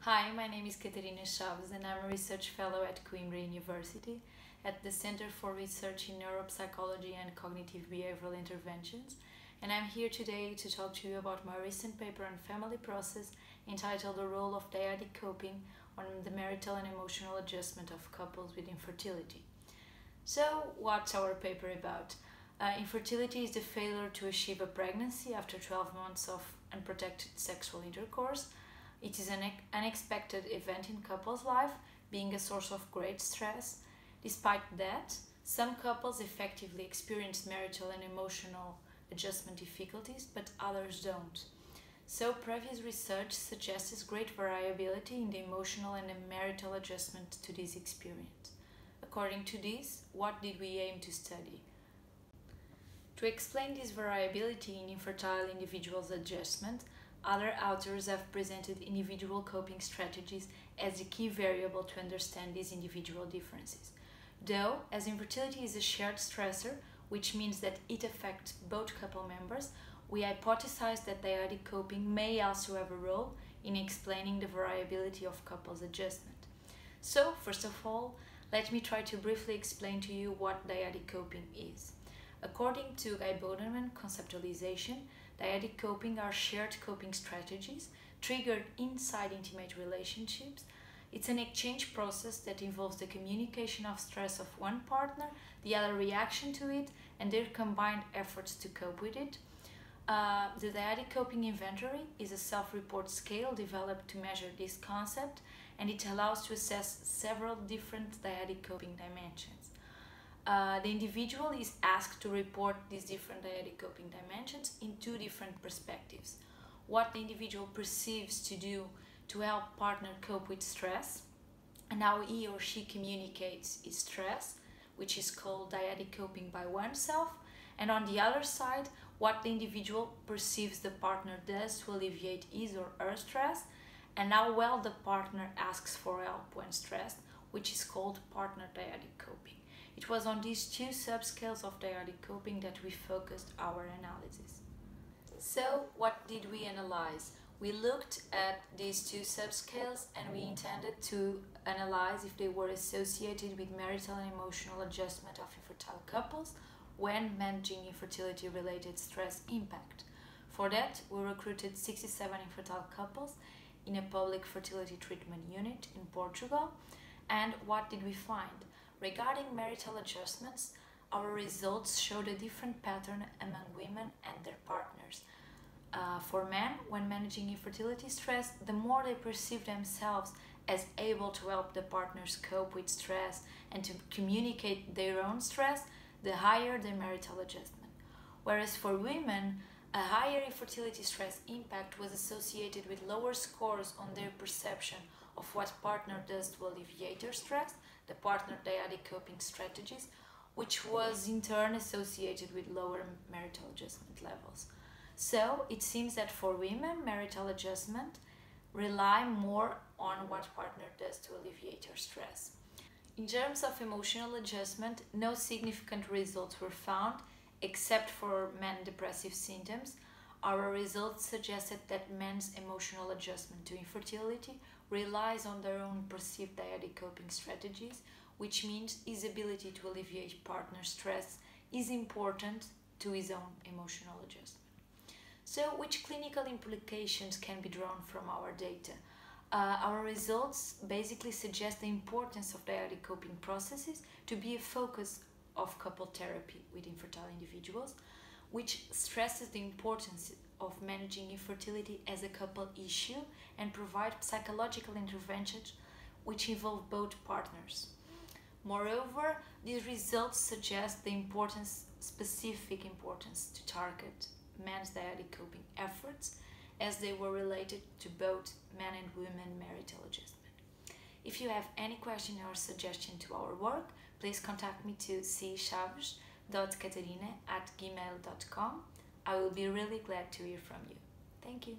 Hi, my name is Catarina Chaves and I'm a research fellow at Coimbra University at the Center for Research in Neuropsychology and Cognitive Behavioral Interventions, and I'm here today to talk to you about my recent paper on family process entitled The Role of Dyadic Coping on the Marital and Emotional Adjustment of Couples with Infertility. So, what's our paper about? Infertility is the failure to achieve a pregnancy after 12 months of unprotected sexual intercourse. It is an unexpected event in couples' life, being a source of great stress. Despite that, some couples effectively experience marital and emotional adjustment difficulties, but others don't. So, previous research suggests great variability in the emotional and the marital adjustment to this experience. According to this, what did we aim to study? To explain this variability in infertile individuals' adjustment, other authors have presented individual coping strategies as a key variable to understand these individual differences. Though, as infertility is a shared stressor, which means that it affects both couple members, we hypothesize that dyadic coping may also have a role in explaining the variability of couples' adjustment. So, first of all, let me try to briefly explain to you what dyadic coping is. According to Bodeman conceptualization, dyadic coping are shared coping strategies triggered inside intimate relationships. It's an exchange process that involves the communication of stress of one partner, the other reaction to it, and their combined efforts to cope with it. The dyadic coping inventory is a self-report scale developed to measure this concept, and it allows to assess several different dyadic coping dimensions. The individual is asked to report these different dyadic coping dimensions in two different perspectives. What the individual perceives to do to help partner cope with stress, and how he or she communicates his stress, which is called dyadic coping by oneself, and on the other side, what the individual perceives the partner does to alleviate his or her stress, and how well the partner asks for help when stressed, which is called partner dyadic coping. It was on these two subscales of dyadic coping that we focused our analysis. So, what did we analyze? We looked at these two subscales and we intended to analyze if they were associated with marital and emotional adjustment of infertile couples when managing infertility-related stress impact. For that, we recruited 67 infertile couples in a public fertility treatment unit in Portugal. And what did we find? Regarding marital adjustments, our results showed a different pattern among women and their partners. For men, when managing infertility stress, the more they perceive themselves as able to help the partners cope with stress and to communicate their own stress, the higher the marital adjustment. Whereas for women, a higher infertility stress impact was associated with lower scores on their perception of what partner does to alleviate their stress, the partner dyadic coping strategies, which was in turn associated with lower marital adjustment levels. So it seems that for women, marital adjustment rely more on what partner does to alleviate their stress. In terms of emotional adjustment, no significant results were found except for men depressive symptoms. Our results suggested that men's emotional adjustment to infertility relies on their own perceived dyadic coping strategies, which means his ability to alleviate partner stress is important to his own emotional adjustment. So, which clinical implications can be drawn from our data? Our results basically suggest the importance of dyadic coping processes to be a focus of couple therapy with infertile individuals, which stresses the importance of managing infertility as a couple issue and provide psychological interventions which involve both partners. Moreover, these results suggest the specific importance to target men's dyadic coping efforts as they were related to both men and women marital adjustment. If you have any question or suggestion to our work, please contact me to chaves.catarina@gmail.com. I will be really glad to hear from you. Thank you.